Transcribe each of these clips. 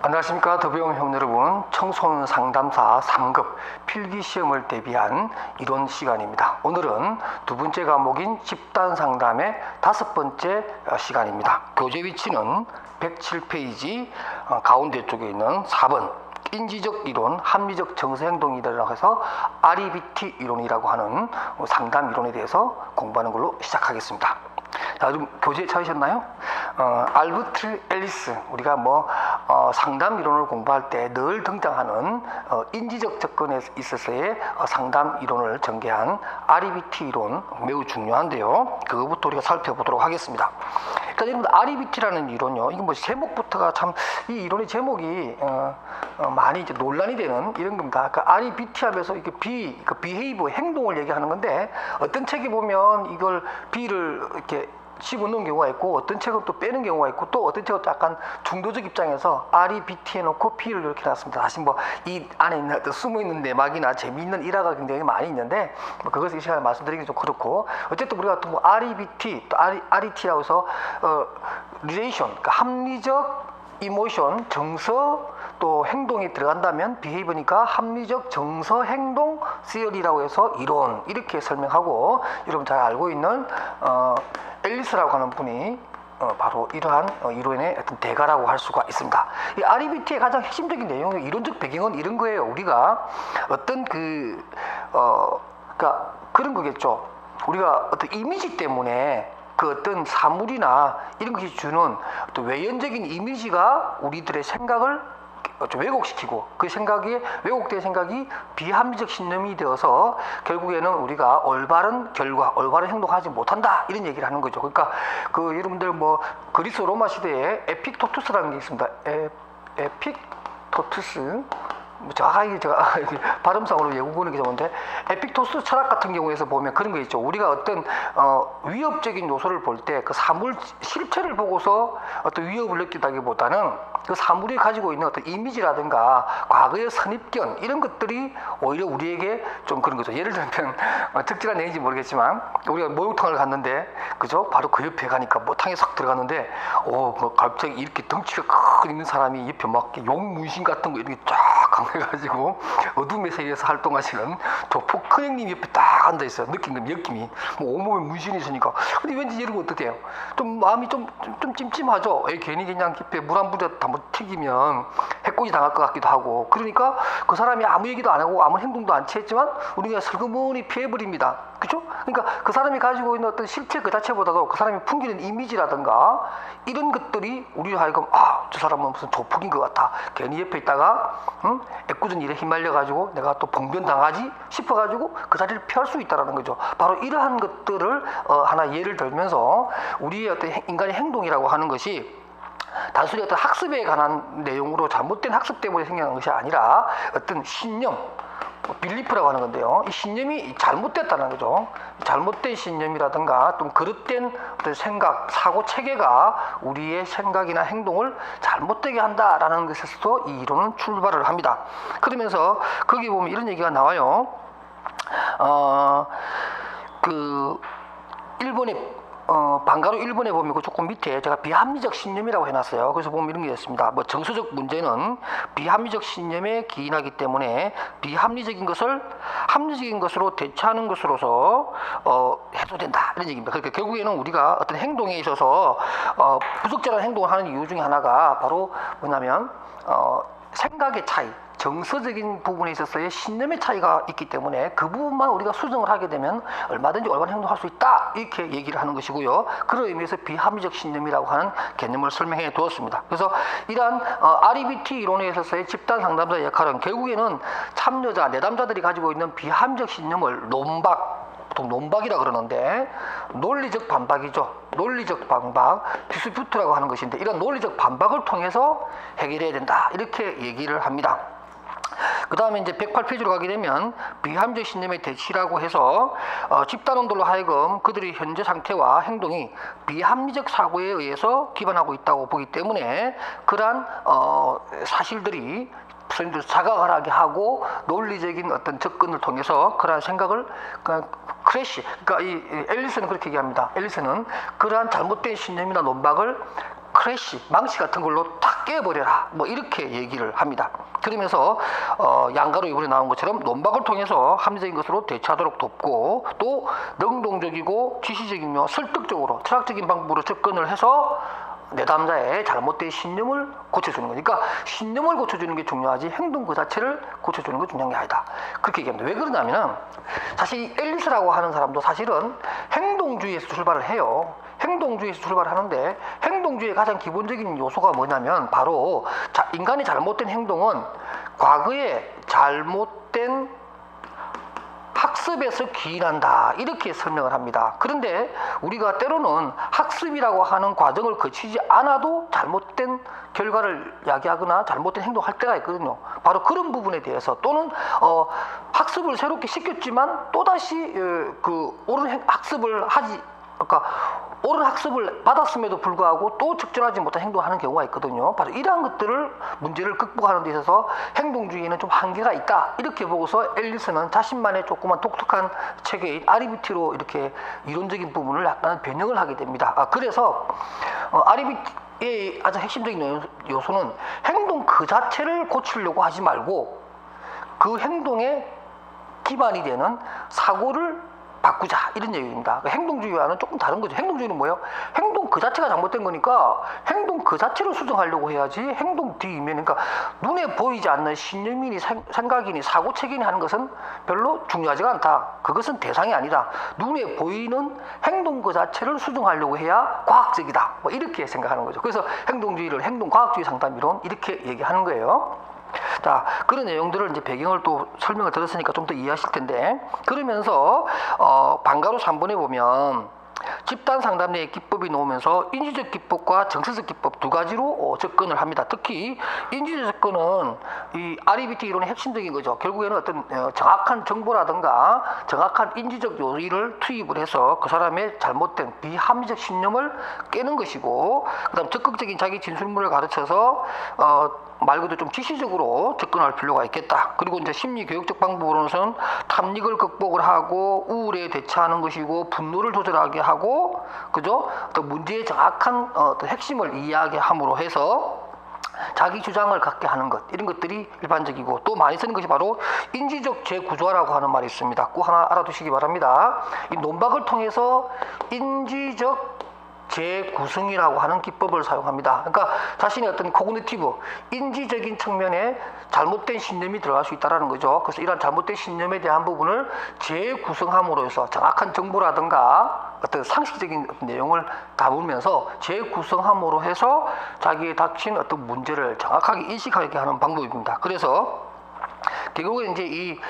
안녕하십니까 더비용 여러분. 청소년 상담사 3급 필기시험을 대비한 이론 시간입니다. 오늘은 두 번째 과목인 집단 상담의 5번째 시간입니다. 교재 위치는 107페이지 가운데 쪽에 있는 4번 인지적 이론, 합리적 정서행동이라고 해서 REBT 이론이라고 하는 상담 이론에 대해서 공부하는 걸로 시작하겠습니다. 자, 좀 교재 찾으셨나요? 알버트 앨리스, 우리가 상담 이론을 공부할 때 늘 등장하는 인지적 접근에 있어서의 상담 이론을 전개한 REBT 이론 매우 중요한데요. 그거부터 우리가 살펴보도록 하겠습니다. 그러니까 여러분 REBT라는 이론요, 이거 제목부터가 참 이 이론의 제목이 많이 이제 논란이 되는 이런 겁니다. 그러니까 REBT 하면서 이게 비헤이브 행동을 얘기하는 건데, 어떤 책에 보면 이걸 B를 이렇게 집어넣은 경우가 있고, 어떤 책은 또 빼는 경우가 있고, 또 어떤 책은 약간 중도적 입장에서 REBT 해놓고 P를 이렇게 놨습니다. 사실 이 안에 있는 어떤 숨어있는 내막이나 재미있는 일화가 굉장히 많이 있는데, 그것을 이 시간에 말씀드리기 좀 그렇고, 어쨌든 우리가 또 REBT, 또 RET라고 해서 relation, 그러니까 합리적 이모션, 정서, 또 행동이 들어간다면 비헤이브니까 합리적 정서 행동 시어리라고 해서 이론, 이렇게 설명하고, 여러분 잘 알고 있는 앨리스라고 하는 분이 바로 이러한 이론의 어떤 대가라고 할 수가 있습니다. 이 REBT의 가장 핵심적인 내용의 이론적 배경은 이런 거예요. 우리가 어떤 그러니까 그런 거겠죠. 우리가 어떤 이미지 때문에 그 어떤 사물이나 이런 것이 주는 어떤 외연적인 이미지가 우리들의 생각을 좀 왜곡시키고, 그 생각이 왜곡된 생각이 비합리적 신념이 되어서 결국에는 우리가 올바른 결과, 올바른 행동하지 못한다, 이런 얘기를 하는 거죠. 그러니까 여러분들 그리스 로마 시대에 에픽토투스라는 게 있습니다. 에픽토투스, 제가 발음상으로 외국어는 좋은데, 에픽토스 철학 같은 경우에서 보면 그런 거 있죠. 우리가 어떤 위협적인 요소를 볼 때 그 사물 실체를 보고서 어떤 위협을 느끼다기보다는 그 사물이 가지고 있는 어떤 이미지라든가 과거의 선입견, 이런 것들이 오히려 우리에게 좀 그런 거죠. 예를 들면 적절한 얘기인지 모르겠지만, 우리가 목욕탕을 갔는데, 그죠? 바로 그 옆에 가니까 탕에 싹 들어갔는데, 갑자기 이렇게 덩치가 큰 있는 사람이 옆에 용 문신 같은 거 이렇게 쫙 강해가지고 어둠의 세계에서 활동하시는 조폭 큰형님 옆에 딱 앉아 있어요. 느낌이 온몸에 문신이 있으니까. 근데 왠지 이러면 어떡해요? 좀 마음이 좀 찜찜하죠. 괜히 그냥 깊게 물 한 부대 한번 튀기면 해코지 당할 것 같기도 하고. 그러니까 그 사람이 아무 얘기도 안 하고 아무 행동도 안 취했지만 우리가 슬그머니 피해버립니다. 그죠? 그러니까 그 사람이 가지고 있는 어떤 실체 그 자체보다도 그 사람이 풍기는 이미지라든가 이런 것들이 우리를 하여금 저 사람은 무슨 조폭인 것 같아, 괜히 옆에 있다가 애꿎은 일에 휘말려가지고 내가 또 봉변당하지 싶어가지고 그 자리를 피할 수 있다는 거죠. 바로 이러한 것들을 하나 예를 들면서 우리의 어떤 인간의 행동이라고 하는 것이 단순히 어떤 학습에 관한 내용으로 잘못된 학습 때문에 생겨난 것이 아니라 어떤 신념, 빌리프라고 하는 건데요. 이 신념이 잘못됐다는 거죠. 잘못된 신념이라든가 좀 그릇된 어떤 생각, 사고 체계가 우리의 생각이나 행동을 잘못되게 한다라는 것에서도 이 이론은 출발을 합니다. 그러면서 거기 보면 이런 얘기가 나와요. 일본의 방가루 1번에 보면 그 조금 밑에 제가 비합리적 신념이라고 해놨어요. 그래서 보면 이런 게 있습니다. 정서적 문제는 비합리적 신념에 기인하기 때문에 비합리적인 것을 합리적인 것으로 대체하는 것으로서 해도 된다, 이런 얘기입니다. 그러니까 결국에는 우리가 어떤 행동에 있어서 부적절한 행동을 하는 이유 중에 하나가 바로 뭐냐면 생각의 차이, 정서적인 부분에 있어서의 신념의 차이가 있기 때문에 그 부분만 우리가 수정을 하게 되면 얼마든지 올바른 행동을 할 수 있다, 이렇게 얘기를 하는 것이고요. 그런 의미에서 비합리적 신념이라고 하는 개념을 설명해 두었습니다. 그래서 이러한 REBT 이론에 있어서의 집단 상담자의 역할은 결국에는 참여자, 내담자들이 가지고 있는 비합리적 신념을 보통 논박이라 그러는데 논리적 반박이죠. 논리적 반박, 디스퓨트라고 하는 것인데, 이런 논리적 반박을 통해서 해결해야 된다, 이렇게 얘기를 합니다. 그 다음에 이제 108페이지로 가게 되면 비합리적 신념의 대치라고 해서 집단원들로 하여금 그들의 현재 상태와 행동이 비합리적 사고에 의해서 기반하고 있다고 보기 때문에 그러한 사실들이 선생님들 자각을 하게 하고 논리적인 어떤 접근을 통해서 그러한 생각을 크래시, 그러니까 이 앨리스는 그렇게 얘기합니다. 앨리스는 그러한 잘못된 신념이나 논박을 크래시, 망치 같은 걸로 탁 깨버려라. 뭐 이렇게 얘기를 합니다. 그러면서 양가로 이번에 나온 것처럼 논박을 통해서 합리적인 것으로 대처하도록 돕고, 또 능동적이고 지시적이며 설득적으로 철학적인 방법으로 접근을 해서 내담자의 잘못된 신념을 고쳐주는 거니까, 신념을 고쳐주는 게 중요하지 행동 그 자체를 고쳐주는 건 중요한 게 아니다. 그렇게 얘기합니다. 왜 그러냐면은 사실 엘리스라고 하는 사람도 사실은 행동주의에서 출발을 해요. 행동주의에서 출발을 하는데, 행동주의의 가장 기본적인 요소가 뭐냐면 바로 인간의 잘못된 행동은 과거에 잘못된 학습에서 기인한다, 이렇게 설명을 합니다. 그런데 우리가 때로는 학습이라고 하는 과정을 거치지 않아도 잘못된 결과를 야기하거나 잘못된 행동을 할 때가 있거든요. 바로 그런 부분에 대해서, 또는 학습을 새롭게 시켰지만 또다시 그 옳은 학습을 하지, 그러니까 옳은 학습을 받았음에도 불구하고 또 적절하지 못한 행동을 하는 경우가 있거든요. 바로 이러한 것들을, 문제를 극복하는 데 있어서 행동주의에는 좀 한계가 있다, 이렇게 보고서 앨리스는 자신만의 조그만 독특한 체계인 REBT로 이렇게 이론적인 부분을 약간 변형을 하게 됩니다. 그래서 REBT의 아주 핵심적인 요소는 행동 그 자체를 고치려고 하지 말고 그 행동의 기반이 되는 사고를 바꾸자, 이런 얘기입니다. 행동주의와는 조금 다른 거죠. 행동주의는 뭐예요? 행동 그 자체가 잘못된 거니까 행동 그 자체를 수정하려고 해야지, 행동 뒤이면, 그러니까 눈에 보이지 않는 신념이니 생각이니 사고체계니 하는 것은 별로 중요하지가 않다. 그것은 대상이 아니다. 눈에 보이는 행동 그 자체를 수정하려고 해야 과학적이다, 뭐 이렇게 생각하는 거죠. 그래서 행동주의를 행동과학주의 상담이론, 이렇게 얘기하는 거예요. 자, 그런 내용들을 이제 배경을 또 설명을 들었으니까 좀 더 이해하실 텐데, 그러면서 방가로 3번에 보면 집단 상담 내의 기법이 나오면서 인지적 기법과 정서적 기법 두 가지로 접근을 합니다. 특히 인지적 접근은 이 REBT 이론의 핵심적인 거죠. 결국에는 어떤 정확한 정보라든가 정확한 인지적 요인을 투입을 해서 그 사람의 잘못된 비합리적 신념을 깨는 것이고, 그다음 적극적인 자기 진술문을 가르쳐서 말 그대로 좀 지시적으로 접근할 필요가 있겠다. 그리고 이제 심리 교육적 방법으로는 탐닉을 극복을 하고 우울에 대처하는 것이고, 분노를 조절하게 하고, 그죠? 또 문제의 정확한 어떤 핵심을 이야기함으로 해서 자기 주장을 갖게 하는 것, 이런 것들이 일반적이고, 또 많이 쓰는 것이 바로 인지적 재구조화라고 하는 말이 있습니다. 꼭 하나 알아두시기 바랍니다. 이 논박을 통해서 인지적 재구성이라고 하는 기법을 사용합니다. 그러니까 자신의 어떤 코그니티브, 인지적인 측면에 잘못된 신념이 들어갈 수 있다는 거죠. 그래서 이러한 잘못된 신념에 대한 부분을 재구성함으로 해서 정확한 정보라든가 어떤 상식적인 내용을 담으면서 재구성함으로 해서 자기의 닥친 어떤 문제를 정확하게 인식하게 하는 방법입니다. 그래서 결국에 이제 이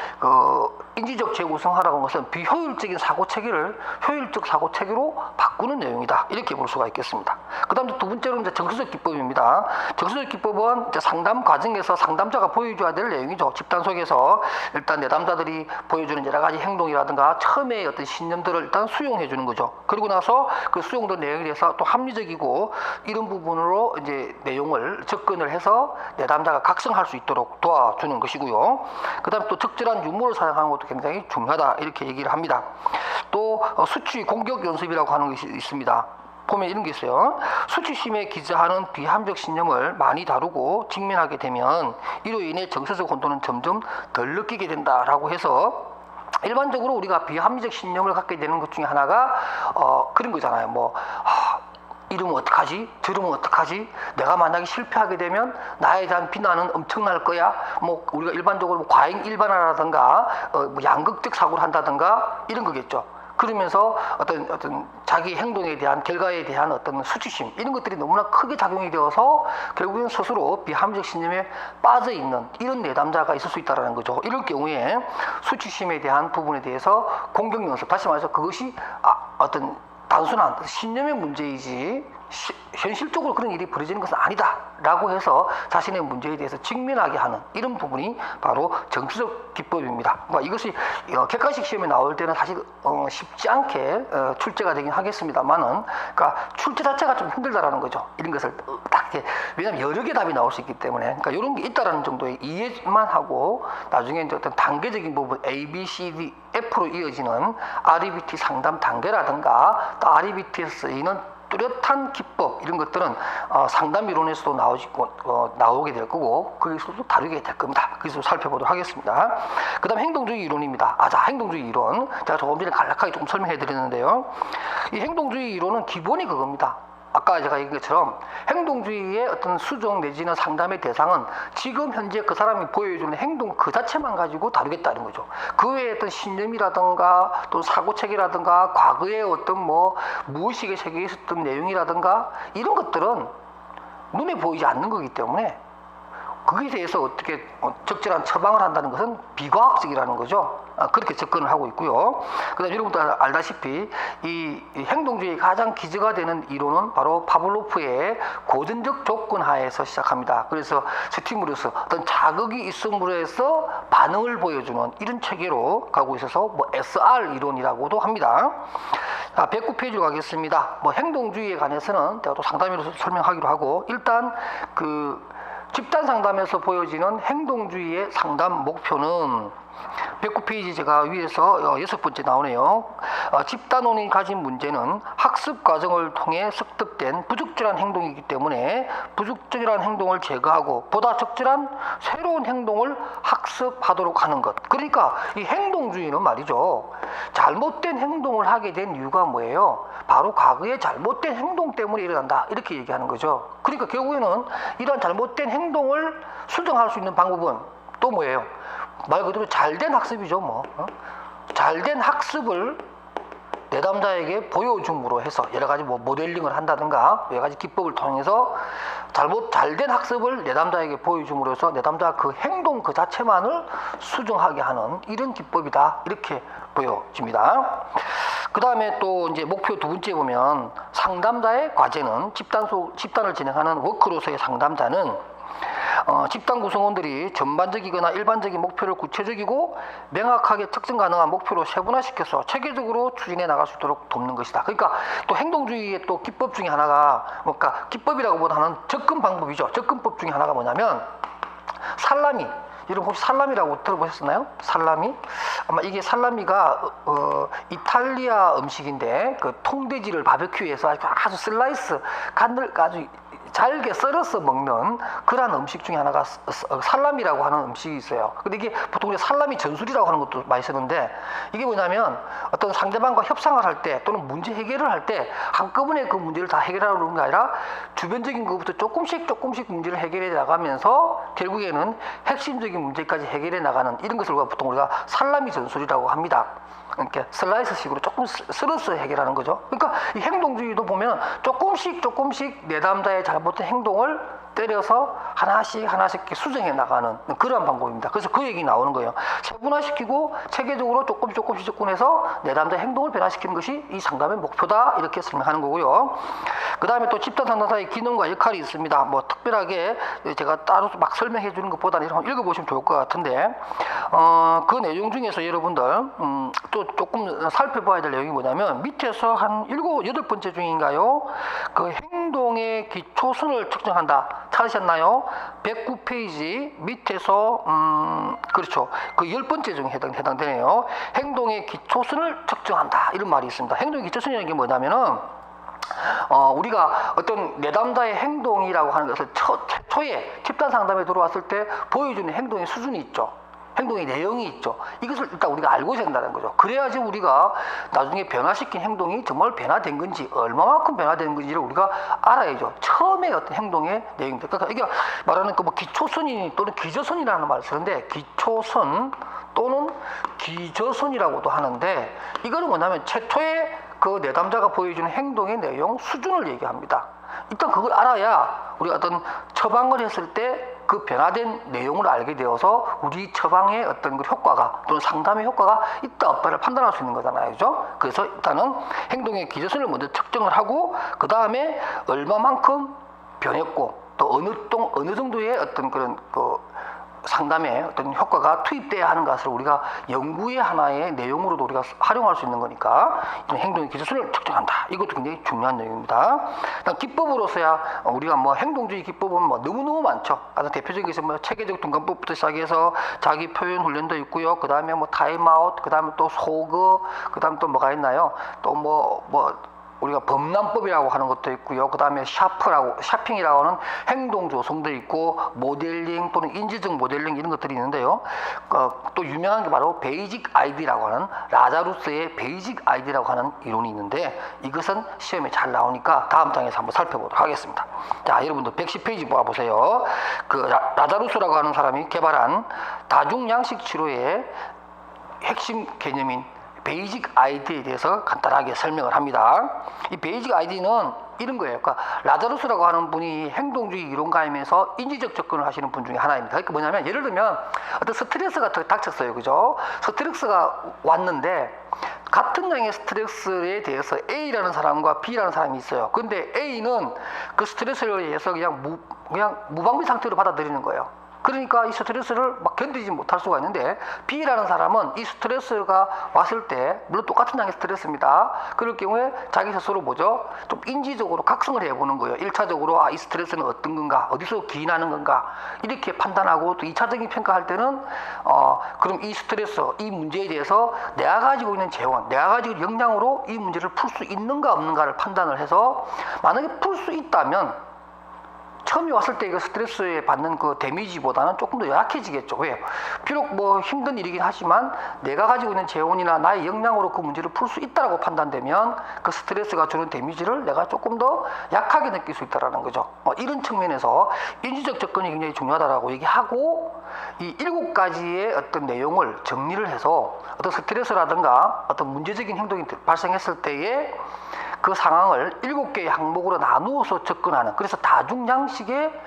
인지적 재구성하라고 하는 것은 비효율적인 사고 체계를 효율적 사고 체계로 바꾸는 내용이다, 이렇게 볼 수가 있겠습니다. 그다음 두 번째로 이제 정서적 기법입니다. 정서적 기법은 이제 상담 과정에서 상담자가 보여줘야 될 내용이죠. 집단 속에서 일단 내담자들이 보여주는 여러 가지 행동이라든가 처음에 어떤 신념들을 일단 수용해 주는 거죠. 그리고 나서 그 수용된 내용에 대해서 또 합리적이고 이런 부분으로 이제 내용을 접근을 해서 내담자가 각성할 수 있도록 도와주는 것이고요. 그다음 또 적절한 유머를 사용하는 것도 굉장히 중요하다, 이렇게 얘기를 합니다. 또 수치 공격 연습이라고 하는 것이 있습니다. 보면 이런 게 있어요. 수치심에 기저하는 비합리적 신념을 많이 다루고 직면하게 되면 이로 인해 정서적 혼돈은 점점 덜 느끼게 된다라고 해서, 일반적으로 우리가 비합리적 신념을 갖게 되는 것 중에 하나가 그런 거잖아요. 뭐 이러면 어떡하지? 저러면 어떡하지? 내가 만약에 실패하게 되면 나에 대한 비난은 엄청날 거야. 뭐 우리가 일반적으로 과잉 일반화라든가 뭐 양극적 사고를 한다든가 이런 거겠죠. 그러면서 어떤 자기 행동에 대한 결과에 대한 어떤 수치심, 이런 것들이 너무나 크게 작용이 되어서 결국엔 스스로 비합리적 신념에 빠져 있는 이런 내담자가 있을 수 있다는 거죠. 이럴 경우에 수치심에 대한 부분에 대해서 공격 연습, 다시 말해서 그것이 어떤 단순한 신념의 문제이지 현실적으로 그런 일이 벌어지는 것은 아니다 라고 해서 자신의 문제에 대해서 직면하게 하는 이런 부분이 바로 정서적 기법입니다. 그러니까 이것이 객관식 시험에 나올 때는 사실 쉽지 않게 출제가 되긴 하겠습니다만은, 그러니까 출제 자체가 좀 힘들다라는 거죠. 이런 것을 딱 이렇게, 왜냐하면 여러 개 답이 나올 수 있기 때문에, 그러니까 이런 게 있다라는 정도의 이해만 하고 나중에 이제 어떤 단계적인 부분 A, B, C, D, F로 이어지는 REBT 상담 단계라든가 또 REBT에서 쓰이는 뚜렷한 기법 이런 것들은 상담 이론에서도 나오게 될 거고 거기서도 다루게 될 겁니다. 그래서 살펴보도록 하겠습니다. 그 다음 행동주의 이론입니다. 자, 행동주의 이론 제가 조금 전에 간략하게 좀 설명해 드렸는데요. 이 행동주의 이론은 기본이 그겁니다. 아까 제가 얘기한 것처럼 행동주의의 어떤 수정 내지는 상담의 대상은 지금 현재 그 사람이 보여주는 행동 그 자체만 가지고 다루겠다는 거죠. 그 외에 어떤 신념이라든가 또 사고체계라든가 과거에 어떤 무의식의 세계에 있었던 내용이라든가 이런 것들은 눈에 보이지 않는 거기 때문에 거기에 대해서 어떻게 적절한 처방을 한다는 것은 비과학적이라는 거죠. 그렇게 접근을 하고 있고요. 그 다음에 여러분도 알다시피 이 행동주의의 가장 기저가 되는 이론은 바로 파블로프의 고전적 조건 하에서 시작합니다. 그래서 스티무러스 어떤 자극이 있음으로 해서 반응을 보여주는 이런 체계로 가고 있어서 SR 이론이라고도 합니다. 109페이지로 가겠습니다. 행동주의에 관해서는 제가 또 상담으로서 설명하기로 하고 일단 집단 상담에서 보여지는 행동주의의 상담 목표는 109페이지 제가 위에서 6번째 나오네요. 집단원이 가진 문제는 학습 과정을 통해 습득된 부적절한 행동이기 때문에 부적절한 행동을 제거하고 보다 적절한 새로운 행동을 학습하도록 하는 것. 그러니까 이 행동주의는 말이죠. 잘못된 행동을 하게 된 이유가 뭐예요? 바로 과거의 잘못된 행동 때문에 일어난다. 이렇게 얘기하는 거죠. 그러니까 결국에는 이런 잘못된 행동을 수정할 수 있는 방법은 또 뭐예요? 말 그대로 잘된 학습이죠. 잘된 학습을 내담자에게 보여줌으로 해서 여러 가지 모델링을 한다든가 여러 가지 기법을 통해서 잘된 학습을 내담자에게 보여줌으로 해서 내담자가 그 행동 그 자체만을 수정하게 하는 이런 기법이다. 이렇게 보여집니다. 그 다음에 또 이제 목표 두 번째 보면 상담자의 과제는 집단을 진행하는 워크로서의 상담자는 집단 구성원들이 전반적이거나 일반적인 목표를 구체적이고 명확하게 측정 가능한 목표로 세분화시켜서 체계적으로 추진해 나갈 수 있도록 돕는 것이다. 그러니까 또 행동주의의 또 기법 중에 하나가 기법이라고보다는 접근 방법이죠. 접근법 중에 하나가 뭐냐면 살라미. 여러분 혹시 살라미라고 들어보셨나요? 살라미? 아마 이게 살라미가 이탈리아 음식인데 그 통돼지를 바베큐에서 아주 슬라이스 간을 아주 잘게 썰어서 먹는 그러한 음식 중에 하나가 살라미라고 하는 음식이 있어요. 근데 이게 보통 살라미 전술이라고 하는 것도 많이 쓰는데 이게 뭐냐면 어떤 상대방과 협상을 할 때 또는 문제 해결을 할 때 한꺼번에 그 문제를 다 해결하려는 게 아니라 주변적인 것부터 조금씩 문제를 해결해 나가면서 결국에는 핵심적인 문제까지 해결해 나가는 이런 것을 보통 우리가 살라미 전술이라고 합니다. 이렇게 슬라이스식으로 조금 썰어서 해결하는 거죠. 그러니까 이 행동주의도 보면 조금씩 내담자의 잘못된 행동을 때려서 하나씩 이렇게 수정해 나가는 그런 방법입니다. 그래서 그 얘기 나오는 거예요. 세분화시키고 체계적으로 조금씩 접근해서 내담자의 행동을 변화시키는 것이 이 상담의 목표다. 이렇게 설명하는 거고요. 그 다음에 또 집단 상담사의 기능과 역할이 있습니다. 특별하게 제가 따로 막 설명해 주는 것보다는 이런 거 읽어보시면 좋을 것 같은데 그 내용 중에서 여러분들 또 조금 살펴봐야 될 내용이 뭐냐면 밑에서 한 8번째 중인가요? 그 행동의 기초순을 측정한다. 찾으셨나요? 109페이지 밑에서 그렇죠. 그 10번째 중에 해당되네요. 행동의 기초순을 측정한다. 이런 말이 있습니다. 행동의 기초순이라는 게 뭐냐면은 우리가 어떤 내담자의 행동이라고 하는 것을 최초에 집단 상담에 들어왔을 때 보여주는 행동의 수준이 있죠. 행동의 내용이 있죠. 이것을 일단 우리가 알고 있어야 된다는 거죠. 그래야지 우리가 나중에 변화시킨 행동이 정말 변화된 건지 얼마만큼 변화된 건지를 우리가 알아야죠. 처음에 어떤 행동의 내용입니다. 그러니까 이게 말하는 기초선이 또는 기저선이라는 말을 쓰는데 기초선 또는 기저선이라고도 하는데 이거는 뭐냐면 최초에 그 내담자가 보여주는 행동의 내용 수준을 얘기합니다. 일단 그걸 알아야 우리가 어떤 처방을 했을 때 그 변화된 내용을 알게 되어서 우리 처방의 어떤 그 효과가 또는 상담의 효과가 있다 없다를 판단할 수 있는 거잖아요. 그죠? 그래서 일단은 행동의 기저선을 먼저 측정을 하고 그 다음에 얼마만큼 변했고 또 어느 정도의 어떤 그런 상담에 어떤 효과가 투입돼야 하는 것을 우리가 연구의 하나의 내용으로도 우리가 활용할 수 있는 거니까 이런 행동의 기저선을 측정한다. 이것도 굉장히 중요한 내용입니다. 기법으로서야 우리가 행동주의 기법은 너무너무 많죠. 가장 대표적인 것은 체계적 동감법부터 시작해서 자기 표현 훈련도 있고요. 그 다음에 타임아웃, 그 다음에 또 소거, 그 다음에 또 뭐가 있나요? 또 우리가 범람법이라고 하는 것도 있고요. 그 다음에 샤핑이라고 하는 행동 조성도 있고, 모델링 또는 인지적 모델링 이런 것들이 있는데요. 또 유명한 게 바로 베이직 아이디라고 하는, 라자루스의 베이직 아이디라고 하는 이론이 있는데, 이것은 시험에 잘 나오니까 다음 장에서 한번 살펴보도록 하겠습니다. 자, 여러분들 110페이지 모아보세요. 그 라자루스라고 하는 사람이 개발한 다중양식 치료의 핵심 개념인 베이직 아이디에 대해서 간단하게 설명을 합니다. 이 베이직 아이디는 이런 거예요. 그러니까 라자루스라고 하는 분이 행동주의 이론가이면서 인지적 접근을 하시는 분 중에 하나입니다. 그러니까 뭐냐면, 예를 들면 어떤 스트레스가 닥쳤어요. 그죠? 스트레스가 왔는데 같은 양의 스트레스에 대해서 A라는 사람과 B라는 사람이 있어요. 근데 A는 그 스트레스를 위해서 그냥 무방비 상태로 받아들이는 거예요. 그러니까 이 스트레스를 막 견디지 못할 수가 있는데, B라는 사람은 이 스트레스가 왔을 때, 물론 똑같은 양의 스트레스입니다. 그럴 경우에 자기 스스로 뭐죠? 좀 인지적으로 각성을 해보는 거예요. 1차적으로 이 스트레스는 어떤 건가, 어디서 기인하는 건가, 이렇게 판단하고, 또 2차적인 평가할 때는 그럼 이 스트레스, 이 문제에 대해서 내가 가지고 있는 재원, 내가 가지고 있는 역량으로 이 문제를 풀 수 있는가 없는가를 판단을 해서, 만약에 풀 수 있다면 처음에 왔을 때 그 스트레스에 받는 그 데미지보다는 조금 더 약해지겠죠. 왜? 비록 뭐 힘든 일이긴 하지만 내가 가지고 있는 재원이나 나의 역량으로 그 문제를 풀 수 있다라고 판단되면 그 스트레스가 주는 데미지를 내가 조금 더 약하게 느낄 수 있다라는 거죠. 이런 측면에서 인지적 접근이 굉장히 중요하다라고 얘기하고, 이 7가지의 어떤 내용을 정리를 해서 어떤 스트레스라든가 어떤 문제적인 행동이 발생했을 때에 그 상황을 7개의 항목으로 나누어서 접근하는, 그래서 다중양식의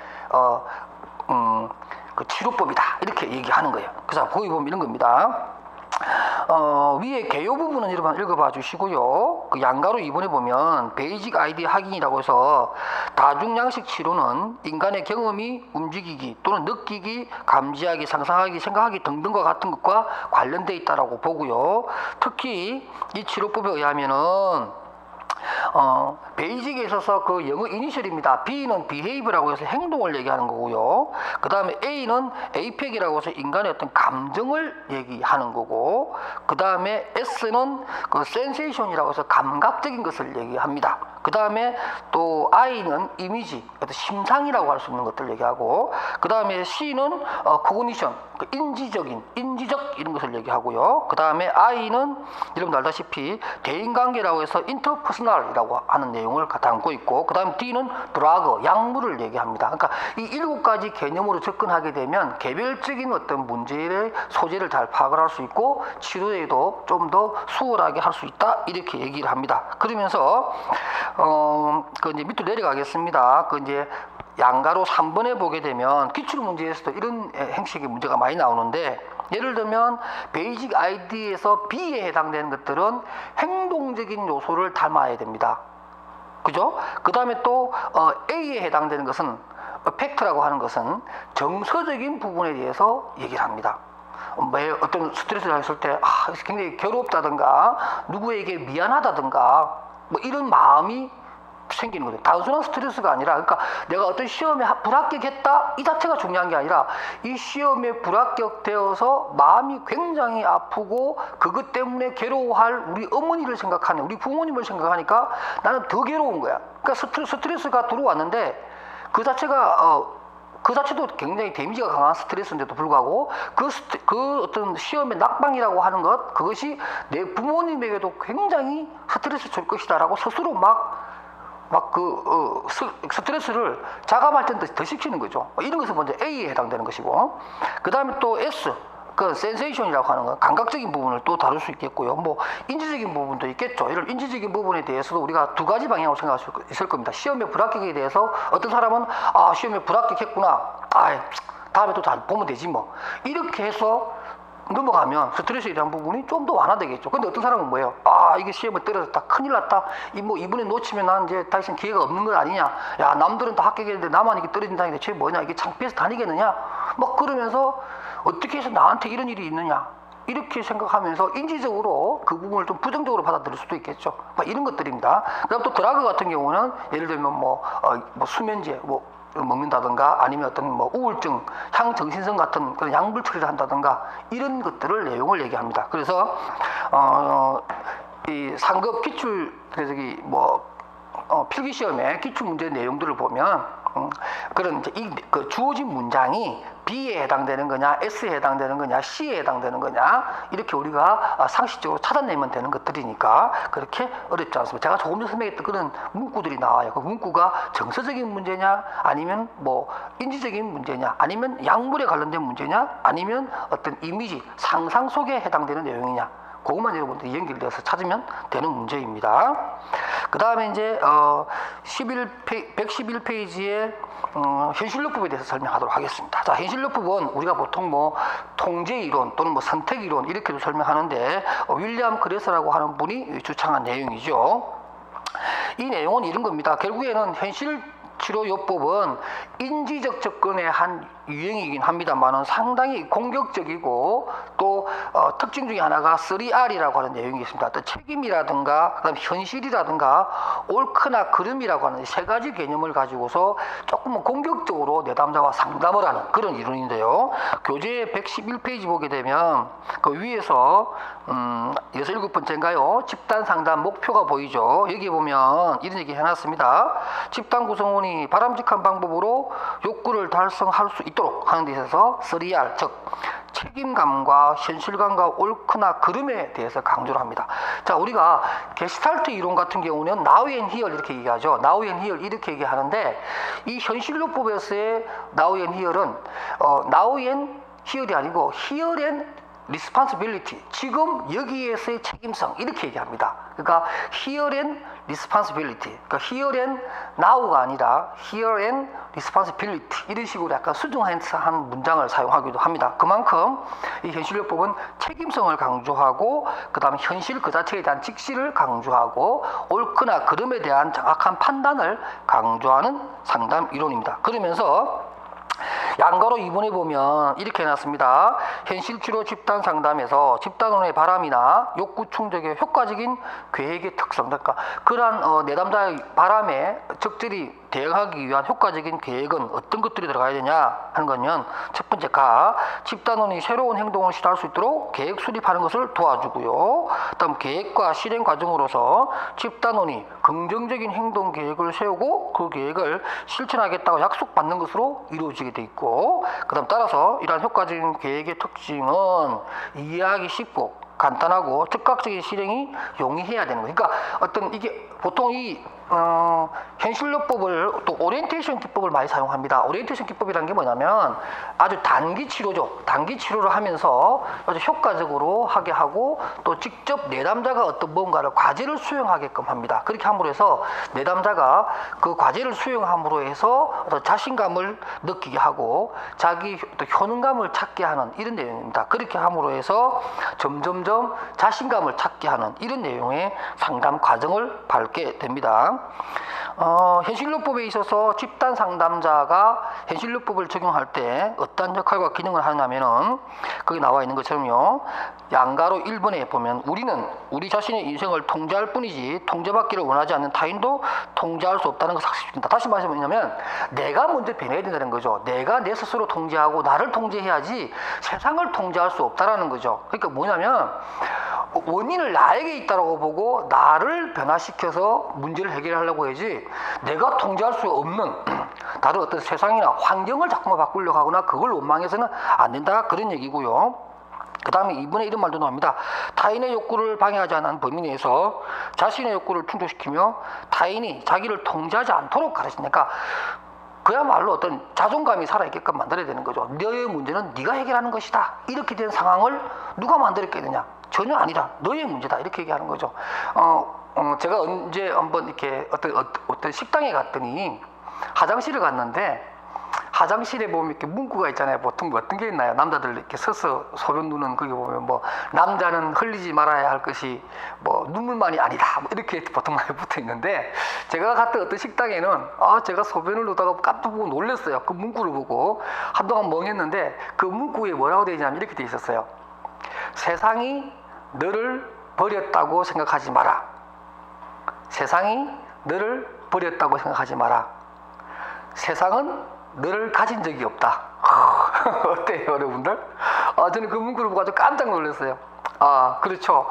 그 치료법이다, 이렇게 얘기하는 거예요. 그래서 거기 보면 이런 겁니다. 위에 개요 부분은 여러분 읽어봐 주시고요. 그 양가로 2번에 보면 베이직 아이디 확인이라고 해서, 다중양식 치료는 인간의 경험이 움직이기 또는 느끼기, 감지하기, 상상하기, 생각하기 등등과 같은 것과 관련되어 있다라고 보고요. 특히 이 치료법에 의하면은 베이직에 있어서 그 영어 이니셜입니다. B는 behave라고 해서 행동을 얘기하는 거고요. 그 다음에 A는 affect이라고 해서 인간의 어떤 감정을 얘기하는 거고, 그 다음에 S는 그 sensation이라고 해서 감각적인 것을 얘기합니다. 그 다음에 또 I는 이미지, 심상이라고 할 수 있는 것들 얘기하고, 그 다음에 C는 cognition, 그 인지적 이런 것을 얘기하고요. 그 다음에 I는 여러분 알다시피 대인관계라고 해서 interpersonal이라고 하는 내용을 담고 있고, 그 다음 D는 drug, 약물을 얘기합니다. 그러니까 이 7가지 개념으로 접근하게 되면 개별적인 어떤 문제의 소재를 잘 파악을 할 수 있고, 치료에도 좀 더 수월하게 할 수 있다, 이렇게 얘기를 합니다. 그러면서 그 이제 밑으로 내려가겠습니다. 그 이제 양가로 3번에 보게 되면 기출 문제에서도 이런 형식의 문제가 많이 나오는데, 예를 들면 베이직 아이디에서 B에 해당되는 것들은 행동적인 요소를 담아야 됩니다. 그죠? 그 다음에 또 A에 해당되는 것은 팩트라고 하는 것은 정서적인 부분에 대해서 얘기를 합니다. 어떤 스트레스를 했을 때 굉장히 괴롭다든가 누구에게 미안하다든가 뭐 이런 마음이 생기는 거죠. 단순한 스트레스가 아니라, 그러니까 내가 어떤 시험에 불합격했다, 이 자체가 중요한 게 아니라, 이 시험에 불합격되어서 마음이 굉장히 아프고 그것 때문에 괴로워할 우리 어머니를 생각하는, 우리 부모님을 생각하니까 나는 더 괴로운 거야. 그러니까 스트레스가 들어왔는데 그 자체도 굉장히 데미지가 강한 스트레스인데도 불구하고 그 어떤 시험의 낙방이라고 하는 것, 그것이 내 부모님에게도 굉장히 스트레스 줄 것이다라고 스스로 스트레스를 자감할 때는 더 시키는 거죠. 이런 것은 먼저 A에 해당되는 것이고, 그 다음에 또 S, 그 센세이션이라고 하는 건 감각적인 부분을 또 다룰 수 있겠고요. 뭐 인지적인 부분도 있겠죠. 이런 인지적인 부분에 대해서도 우리가 2가지 방향으로 생각할 수 있을 겁니다. 시험에 불합격에 대해서 어떤 사람은 시험에 불합격했구나, 다음에 또 잘 보면 되지 뭐, 이렇게 해서 넘어가면 스트레스에 대한 부분이 좀 더 완화되겠죠. 근데 어떤 사람은 뭐예요? 이게 시험에 떨어졌다, 큰일 났다, 이번에 놓치면 난 이제 다시는 기회가 없는 것 아니냐, 야 남들은 다 합격했는데 나만 이게 떨어진다는 게 죄 뭐냐, 이게 창피해서 다니겠느냐, 막 그러면서 어떻게 해서 나한테 이런 일이 있느냐, 이렇게 생각하면서 인지적으로 그 부분을 좀 부정적으로 받아들일 수도 있겠죠. 이런 것들입니다. 그다음 또 드라그 같은 경우는 예를 들면 수면제 먹는다든가, 아니면 어떤 우울증, 향정신성 같은 그런 약물 처리를 한다든가, 이런 것들을 내용을 얘기합니다. 그래서 이 상급 기출 필기시험의 기출문제 내용들을 보면 그런 이제 그 주어진 문장이 B에 해당되는 거냐, S에 해당되는 거냐, C에 해당되는 거냐 이렇게 우리가 상식적으로 찾아내면 되는 것들이니까 그렇게 어렵지 않습니다. 제가 조금 전에 설명했던 그런 문구들이 나와요. 그 문구가 정서적인 문제냐, 아니면 뭐 인지적인 문제냐, 아니면 약물에 관련된 문제냐, 아니면 어떤 이미지, 상상 속에 해당되는 내용이냐, 그것만 여러분들이 연결돼서 찾으면 되는 문제입니다. 그 다음에 이제 111페이지에 현실요법에 대해서 설명하도록 하겠습니다. 자, 현실요법은 우리가 보통 뭐 통제이론 또는 뭐 선택이론 이렇게도 설명하는데 윌리엄 그레서라고 하는 분이 주창한 내용이죠. 이 내용은 이런 겁니다. 결국에는 현실치료요법은 인지적 접근의 한 유형이긴 합니다만은 상당히 공격적이고 또 특징 중에 하나가 3R이라고 하는 내용이 있습니다. 또 책임이라든가 그다음 현실이라든가 옳거나 그름이라고 하는 세 가지 개념을 가지고서 조금 공격적으로 내담자와 상담을 하는 그런 이론인데요. 교재 111페이지 보게 되면 그 위에서 7번째인가요? 집단 상담 목표가 보이죠. 여기 보면 이런 얘기 해놨습니다. 집단 구성원이 바람직한 방법으로 욕구를 달성할 수 있도록 하는 데 있어서 3R, 즉 책임감과 현실감과 옳거나 그름에 대해서 강조를 합니다. 자, 우리가 게슈탈트 이론 같은 경우는 now and here 이렇게 얘기하죠. now and here 이렇게 얘기하는데 이 현실요법에서의 now and here은 now and here이 아니고 here and responsibility, 지금 여기에서의 책임성 이렇게 얘기합니다. 그러니까 here and responsibility, 그러니까 here and now가 아니라 here and responsibility 이런 식으로 약간 수정한 문장을 사용하기도 합니다. 그만큼 이 현실요법은 책임성을 강조하고 그 다음에 현실 그 자체에 대한 직시를 강조하고 옳거나 그름에 대한 정확한 판단을 강조하는 상담 이론입니다. 그러면서 양가로 2번에 보면 이렇게 해놨습니다. 현실치료 집단 상담에서 집단원의 바람이나 욕구 충족의 효과적인 계획의 특성, 그러니까 그러한 내담자의 바람에 적절히 대응하기 위한 효과적인 계획은 어떤 것들이 들어가야 되냐 하는 거는 첫 번째 집단원이 새로운 행동을 시도할 수 있도록 계획 수립하는 것을 도와주고요. 다음 계획과 실행 과정으로서 집단원이 긍정적인 행동 계획을 세우고 그 계획을 실천하겠다고 약속받는 것으로 이루어지게 돼 있고, 그 다음 따라서 이러한 효과적인 계획의 특징은 이해하기 쉽고 간단하고 즉각적인 실행이 용이해야 되는 거예요. 그러니까 어떤 이게 보통 이 현실요법을 또 오리엔테이션 기법을 많이 사용합니다. 오리엔테이션 기법이라는 게 뭐냐면 아주 단기 치료죠. 단기 치료를 하면서 아주 효과적으로 하게 하고 또 직접 내담자가 어떤 뭔가를 과제를 수행하게끔 합니다. 그렇게 함으로 해서 내담자가 그 과제를 수행함으로 해서 어떤 자신감을 느끼게 하고 자기 또 효능감을 찾게 하는 이런 내용입니다. 그렇게 함으로 해서 점점점 자신감을 찾게 하는 이런 내용의 상담 과정을 밟게 됩니다. 현실요법에 있어서 집단 상담자가 현실요법을 적용할 때 어떤 역할과 기능을 하냐면은 거기 나와 있는 것처럼요. 양가로 1번에 보면 우리는 우리 자신의 인생을 통제할 뿐이지 통제받기를 원하지 않는 타인도 통제할 수 없다는 것을 학습시킨다. 다시 말하면 뭐냐면 내가 먼저 변해야 된다는 거죠. 내가 내 스스로 통제하고 나를 통제해야지 세상을 통제할 수 없다라는 거죠. 그러니까 뭐냐면 원인을 나에게 있다고 보고 나를 변화시켜서 문제를 해결하려고 해야지 내가 통제할 수 없는 다른 어떤 세상이나 환경을 자꾸만 바꾸려고 하거나 그걸 원망해서는 안 된다 그런 얘기고요. 그 다음에 2번에 이런 말도 나옵니다. 타인의 욕구를 방해하지 않는 범위 내에서 자신의 욕구를 충족시키며 타인이 자기를 통제하지 않도록 가르치니까 그야말로 어떤 자존감이 살아있게끔 만들어야 되는 거죠. 너의 문제는 네가 해결하는 것이다. 이렇게 된 상황을 누가 만들었겠느냐? 전혀 아니다. 너의 문제다. 이렇게 얘기하는 거죠. 제가 언제 한번 이렇게 어떤 식당에 갔더니 화장실을 갔는데 화장실에 보면 이렇게 문구가 있잖아요. 보통 뭐 어떤 게 있나요? 남자들 이렇게 서서 소변 누는 거기 보면 뭐 남자는 흘리지 말아야 할 것이 뭐 눈물만이 아니다. 뭐 이렇게 보통 많이 붙어 있는데 제가 갔던 어떤 식당에는 제가 소변을 누다가 깜짝 보고 놀랐어요. 그 문구를 보고 한동안 멍했는데 그 문구에 뭐라고 되어 있냐면 이렇게 되어 있었어요. 세상이 너를 버렸다고 생각하지 마라. 세상이 너를 버렸다고 생각하지 마라. 세상은 너를 가진 적이 없다. 어때요, 여러분들? 저는 그 문구를 보고 아주 깜짝 놀랐어요. 그렇죠.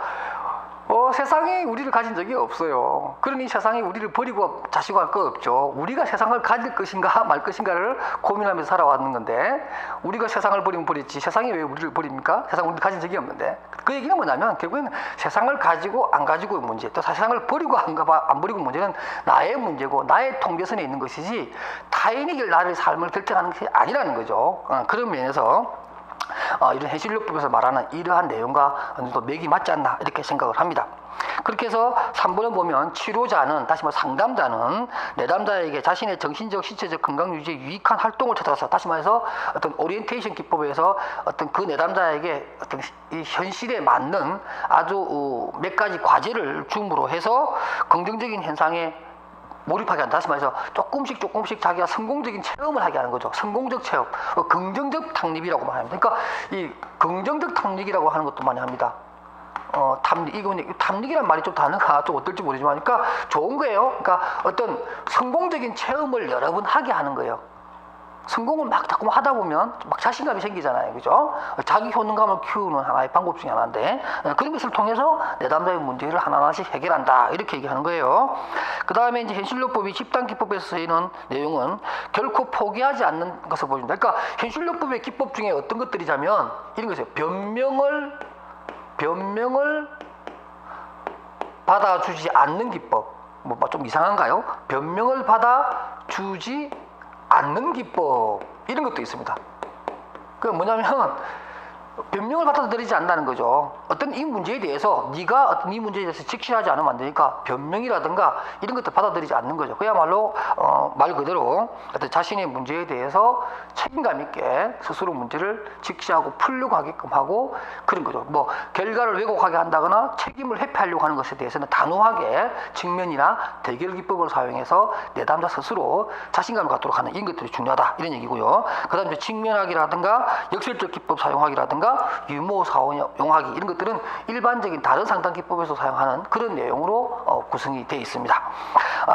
세상이 우리를 가진 적이 없어요. 그러니 세상이 우리를 버리고 자시고 할 거 없죠. 우리가 세상을 가질 것인가 말 것인가를 고민하면서 살아왔는 건데, 우리가 세상을 버리면 버렸지 세상이 왜 우리를 버립니까? 세상 우리를 가진 적이 없는데. 그 얘기는 뭐냐면 결국에는 세상을 가지고 안 가지고의 문제, 또 세상을 버리고 안 버리고 문제는 나의 문제고 나의 통제선에 있는 것이지 타인이 나를 삶을 결정하는 것이 아니라는 거죠. 그런 면에서 이런 현실요법에서 말하는 이러한 내용과 어느 정도 맥이 맞지 않나 이렇게 생각을 합니다. 그렇게 해서 3번을 보면 치료자는, 다시 말해 상담자는 내담자에게 자신의 정신적, 신체적 건강 유지에 유익한 활동을 찾아서, 다시 말해서 어떤 오리엔테이션 기법에서 어떤 그 내담자에게 어떤 이 현실에 맞는 아주 몇 가지 과제를 줌으로 해서 긍정적인 현상에 몰입하게 한다. 다시 말해서 조금씩 자기가 성공적인 체험을 하게 하는 거죠. 성공적 체험, 긍정적 탐닉이라고 말합니다. 그러니까 이 긍정적 탐닉이라고 하는 것도 많이 합니다. 탐닉이란 말이 좀 단어가 좀 어떨지 모르지만, 그러니까 좋은 거예요. 그러니까 어떤 성공적인 체험을 여러 번 하게 하는 거예요. 성공을 막 자꾸 하다 보면 막 자신감이 생기잖아요. 그죠? 자기 효능감을 키우는 하나의 방법 중에 하나인데, 그런 것을 통해서 내담자의 문제를 하나하나씩 해결한다. 이렇게 얘기하는 거예요. 그 다음에 이제 현실요법이 집단기법에서 쓰이는 내용은 결코 포기하지 않는 것을 보여준다. 그러니까 현실요법의 기법 중에 어떤 것들이냐면 이런 것이에요. 변명을 받아주지 않는 기법. 뭐 좀 이상한가요? 변명을 받아주지 않는 기법, 이런 것도 있습니다. 그 뭐냐면 변명을 받아들이지 않는다는 거죠. 어떤 이 문제에 대해서 네가 어떤 이 문제에 대해서 직시하지 않으면 안 되니까 변명이라든가 이런 것들 받아들이지 않는 거죠. 그야말로 말 그대로 어떤 자신의 문제에 대해서 책임감 있게 스스로 문제를 직시하고 풀려고 하게끔 하고 그런 거죠. 뭐 결과를 왜곡하게 한다거나 책임을 회피하려고 하는 것에 대해서는 단호하게 직면이나 대결 기법을 사용해서 내담자 스스로 자신감을 갖도록 하는 이런 것들이 중요하다, 이런 얘기고요. 그 다음에 직면하기라든가 역설적 기법 사용하기라든가 유머 사용하기, 이런 것들은 일반적인 다른 상담 기법에서 사용하는 그런 내용으로 구성이 되어 있습니다.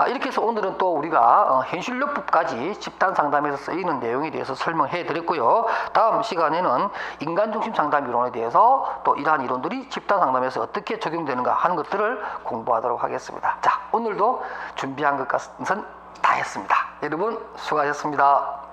이렇게 해서 오늘은 또 우리가 현실요법까지 집단 상담에서 쓰이는 내용에 대해서 설명해 드렸고요. 다음 시간에는 인간중심 상담 이론에 대해서 또 이러한 이론들이 집단 상담에서 어떻게 적용되는가 하는 것들을 공부하도록 하겠습니다. 자, 오늘도 준비한 것은 다 했습니다. 여러분 수고하셨습니다.